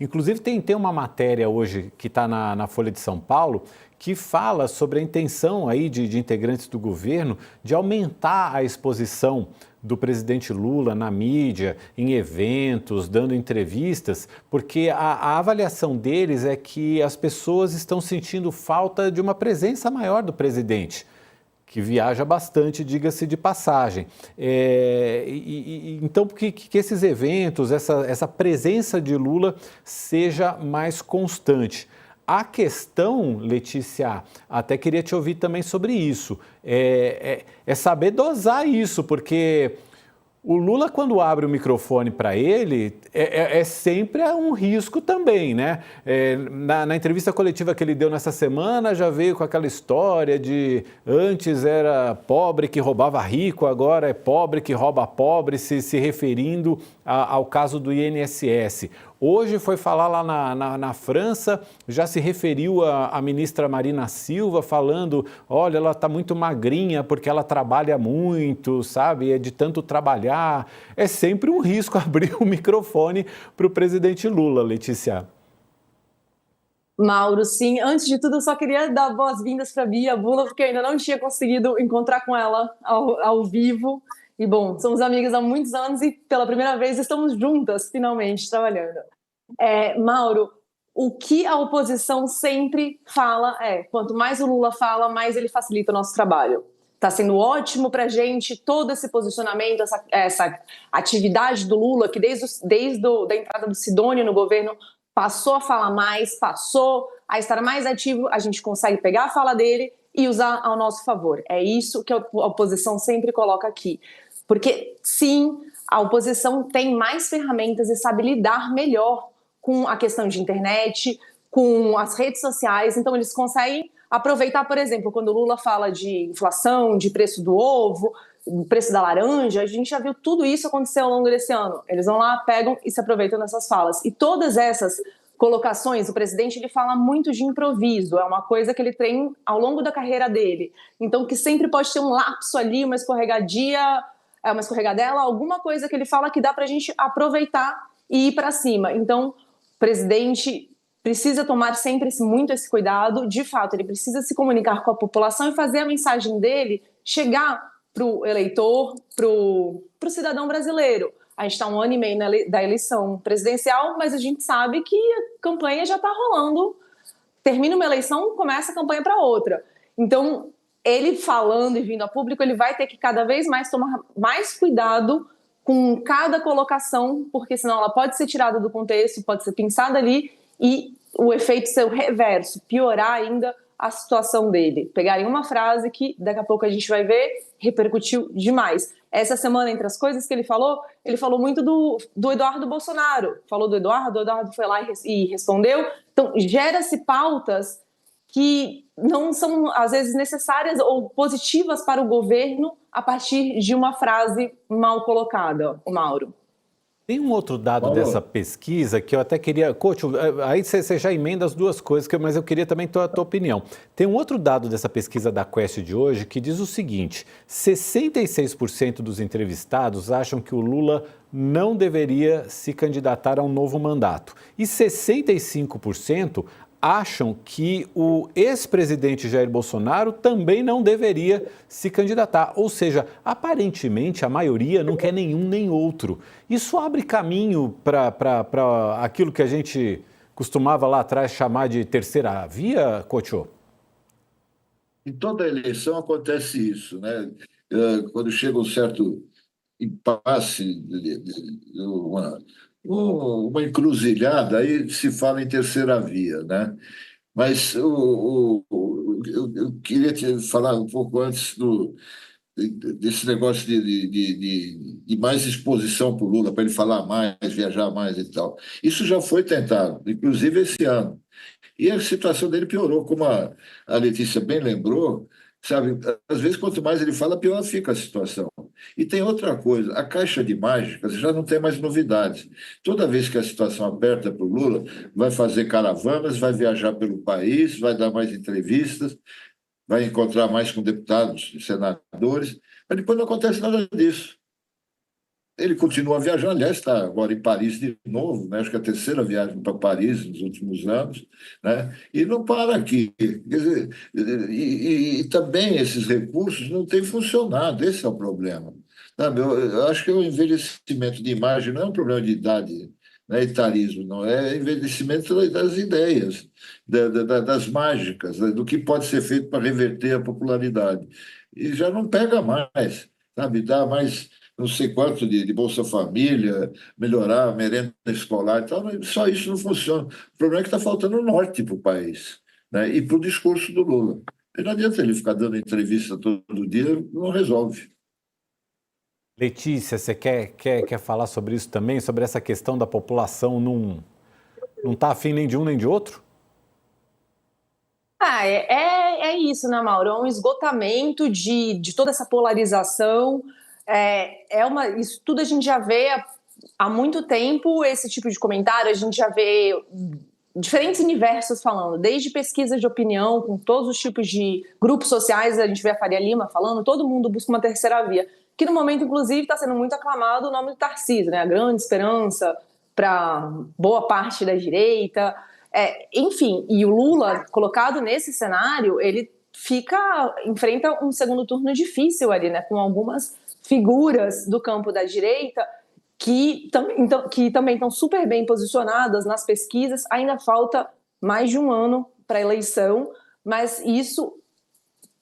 Inclusive, tem uma matéria hoje que está na Folha de São Paulo que fala sobre a intenção aí de integrantes do governo de aumentar a exposição do presidente Lula na mídia, em eventos, dando entrevistas, porque a avaliação deles é que as pessoas estão sentindo falta de uma presença maior do presidente, que viaja bastante, diga-se de passagem. Então, que esses eventos, essa presença de Lula seja mais constante. A questão, Letícia, até queria te ouvir também sobre isso, é saber dosar isso, porque o Lula, quando abre o microfone para ele, sempre um risco também, né? Na entrevista coletiva que ele deu nessa semana, já veio com aquela história de antes era pobre que roubava rico, agora é pobre que rouba pobre, se referindo ao caso do INSS. Hoje foi falar lá na França, já se referiu à ministra Marina Silva, falando, olha, ela está muito magrinha porque ela trabalha muito, sabe? É de tanto trabalhar. É sempre um risco abrir o microfone para o presidente Lula, Letícia. Mauro, sim. Antes de tudo, eu só queria dar boas-vindas para a Bia Bula, porque eu ainda não tinha conseguido encontrar com ela ao vivo. E, bom, somos amigas há muitos anos e, pela primeira vez, estamos juntas, finalmente, trabalhando. Mauro, o que a oposição sempre fala quanto mais o Lula fala, mais ele facilita o nosso trabalho. Está sendo ótimo para a gente todo esse posicionamento, essa atividade do Lula, que desde a entrada do Sidônio no governo passou a falar mais, passou a estar mais ativo, a gente consegue pegar a fala dele e usar ao nosso favor. É isso que a oposição sempre coloca aqui. Porque, sim, a oposição tem mais ferramentas e sabe lidar melhor com a questão de internet, com as redes sociais, então eles conseguem aproveitar, por exemplo, quando o Lula fala de inflação, de preço do ovo, do preço da laranja, a gente já viu tudo isso acontecer ao longo desse ano. Eles vão lá, pegam e se aproveitam dessas falas. E todas essas colocações, o presidente ele fala muito de improviso, é uma coisa que ele tem ao longo da carreira dele. Então, que sempre pode ter um lapso ali, uma escorregadela, alguma coisa que ele fala que dá pra gente aproveitar e ir para cima. Então, o presidente precisa tomar sempre muito esse cuidado. De fato, ele precisa se comunicar com a população e fazer a mensagem dele chegar para o eleitor, para o cidadão brasileiro. A gente está 1 ano e meio da eleição presidencial, mas a gente sabe que a campanha já está rolando. Termina uma eleição, começa a campanha para outra. Então, ele falando e vindo a público, ele vai ter que cada vez mais tomar mais cuidado com cada colocação, porque senão ela pode ser tirada do contexto, pode ser pensada ali e o efeito ser o reverso, piorar ainda a situação dele. Pegarem uma frase que daqui a pouco a gente vai ver, repercutiu demais. Essa semana, entre as coisas que ele falou muito do Eduardo Bolsonaro. Falou do Eduardo, o Eduardo foi lá e respondeu. Então, gera-se pautas que não são, às vezes, necessárias ou positivas para o governo a partir de uma frase mal colocada, o Mauro. Tem um outro dado dessa pesquisa que eu até queria... Coach, aí você já emenda as duas coisas, mas eu queria também a tua opinião. Tem um outro dado dessa pesquisa da Quest de hoje que diz o seguinte: 66% dos entrevistados acham que o Lula não deveria se candidatar a um novo mandato. E 65% acham que o ex-presidente Jair Bolsonaro também não deveria se candidatar. Ou seja, aparentemente a maioria não quer nenhum nem outro. Isso abre caminho para aquilo que a gente costumava lá atrás chamar de terceira via, Cocho? Em toda eleição acontece isso, né? Quando chega um certo impasse, uma encruzilhada, aí se fala em terceira via, né? Mas eu queria te falar um pouco antes desse negócio de mais exposição para o Lula, para ele falar mais, viajar mais e tal. Isso já foi tentado, inclusive esse ano. E a situação dele piorou, como a Letícia bem lembrou, sabe? Às vezes, quanto mais ele fala, pior fica a situação. E tem outra coisa, a caixa de mágicas já não tem mais novidades. Toda vez que a situação aperta para o Lula, vai fazer caravanas, vai viajar pelo país, vai dar mais entrevistas, vai encontrar mais com deputados e senadores, mas depois não acontece nada disso. ele continua a viajar, aliás, está agora em Paris de novo, né? Acho que é a terceira viagem para Paris nos últimos anos, né? E não para aqui. Quer dizer, e também esses recursos não têm funcionado, esse é o problema. Sabe? Eu acho que o envelhecimento de imagem não é um problema de idade, não é etarismo, não, é envelhecimento das ideias, das mágicas, né? Do que pode ser feito para reverter a popularidade. E já não pega mais, sabe? Dá mais não sei quanto de Bolsa Família, melhorar a merenda escolar e tal, mas só isso não funciona. O problema é que está faltando norte para o país, né? E para o discurso do Lula. E não adianta ele ficar dando entrevista todo dia, não resolve. Letícia, você quer falar sobre isso também? Sobre essa questão da população não tá afim nem de um nem de outro? É isso, né, Mauro? É um esgotamento de toda essa polarização. Isso tudo a gente já vê há muito tempo, esse tipo de comentário, a gente já vê diferentes universos falando, desde pesquisas de opinião, com todos os tipos de grupos sociais, a gente vê a Faria Lima falando, todo mundo busca uma terceira via, que no momento, inclusive, está sendo muito aclamado o nome do Tarcísio, né? A grande esperança para boa parte da direita. Enfim, e o Lula, colocado nesse cenário, ele enfrenta um segundo turno difícil ali, né? Com algumas figuras do campo da direita que também estão super bem posicionadas nas pesquisas. Ainda falta mais de um ano para a eleição, mas isso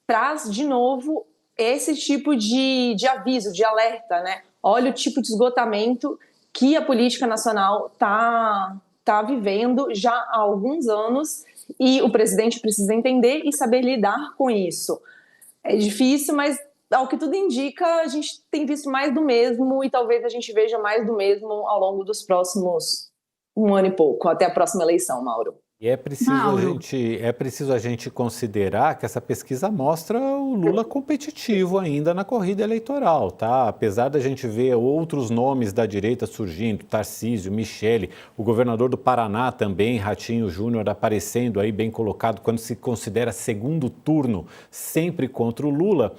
traz de novo esse tipo de aviso, de alerta, né? Olha o tipo de esgotamento que a política nacional tá vivendo já há alguns anos e o presidente precisa entender e saber lidar com isso. É difícil, mas ao que tudo indica, a gente tem visto mais do mesmo e talvez a gente veja mais do mesmo ao longo dos próximos um ano e pouco, até a próxima eleição, Mauro. E é preciso a gente considerar que essa pesquisa mostra o Lula competitivo ainda na corrida eleitoral, tá? Apesar da gente ver outros nomes da direita surgindo, Tarcísio, Michele, o governador do Paraná também, Ratinho Júnior, aparecendo aí bem colocado quando se considera segundo turno, sempre contra o Lula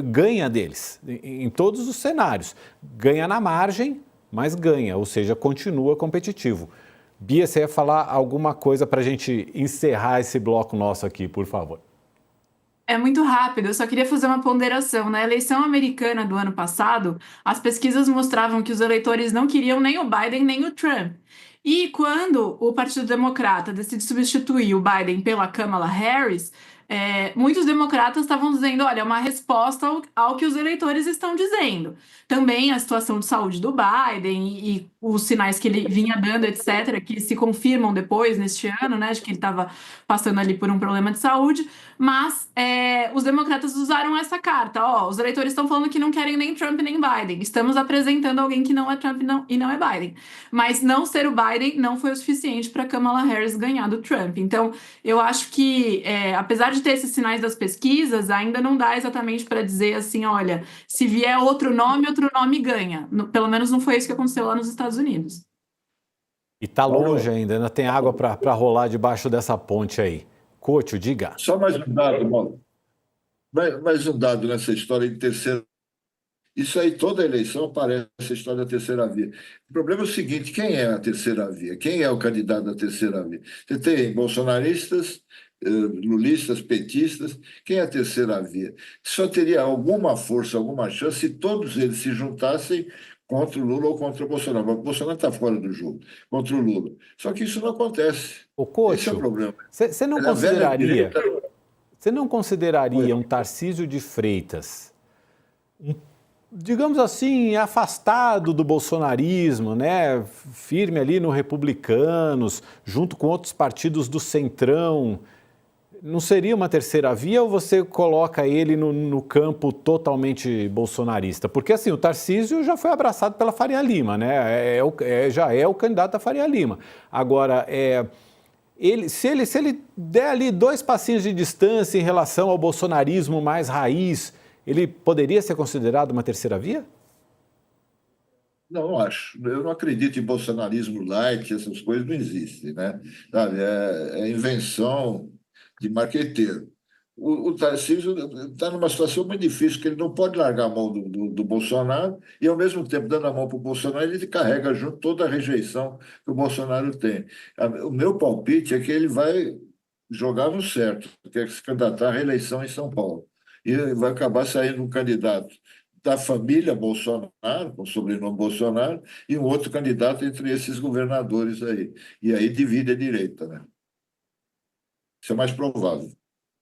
ganha deles em todos os cenários. Ganha na margem, mas ganha, ou seja, continua competitivo. Bia, você ia falar alguma coisa para a gente encerrar esse bloco nosso aqui, por favor. É muito rápido, eu só queria fazer uma ponderação. Na eleição americana do ano passado, as pesquisas mostravam que os eleitores não queriam nem o Biden nem o Trump. E quando o Partido Democrata decide substituir o Biden pela Kamala Harris, muitos democratas estavam dizendo, olha, é uma resposta ao que os eleitores estão dizendo. Também a situação de saúde do Biden e os sinais que ele vinha dando, etc., que se confirmam depois, neste ano, né, de que ele estava passando ali por um problema de saúde, mas os democratas usaram essa carta, os eleitores estão falando que não querem nem Trump nem Biden, estamos apresentando alguém que não é Trump e não é Biden, mas não ser o Biden não foi o suficiente para Kamala Harris ganhar do Trump. Então, eu acho que, apesar de ter esses sinais das pesquisas, ainda não dá exatamente para dizer assim, olha, se vier outro nome ganha. Pelo menos não foi isso que aconteceu lá nos Estados Unidos. E tá longe ainda tem água para rolar debaixo dessa ponte aí. Couto, diga. Só mais um dado, Paulo. Mais um dado nessa história de terceira. Isso aí, toda eleição aparece a história da terceira via. O problema é o seguinte: quem é a terceira via? Quem é o candidato da terceira via? Você tem bolsonaristas, lulistas, petistas. Quem é a terceira via? Só teria alguma força, alguma chance se todos eles se juntassem contra o Lula ou contra o Bolsonaro. O Bolsonaro está fora do jogo, contra o Lula. Só que isso não acontece. Esse é o problema. Você não consideraria um Tarcísio de Freitas, digamos assim, afastado do bolsonarismo, né? Firme ali no Republicanos, junto com outros partidos do Centrão, não seria uma terceira via ou você coloca ele no campo totalmente bolsonarista? Porque assim, o Tarcísio já foi abraçado pela Faria Lima, né? Já é o candidato da Faria Lima. Agora, se ele der ali 2 passinhos de distância em relação ao bolsonarismo mais raiz, ele poderia ser considerado uma terceira via? Não acho. Eu não acredito em bolsonarismo light, essas coisas não existem, né? Sabe? É invenção de marqueteiro. o Tarcísio está numa situação muito difícil, que ele não pode largar a mão do Bolsonaro e, ao mesmo tempo, dando a mão para o Bolsonaro, ele carrega junto toda a rejeição que o Bolsonaro tem. O meu palpite é que ele vai jogar no certo, que é se candidatar à reeleição em São Paulo. E vai acabar saindo um candidato da família Bolsonaro, com o sobrenome Bolsonaro, e um outro candidato entre esses governadores aí. E aí divide a direita, né? Isso é mais provável.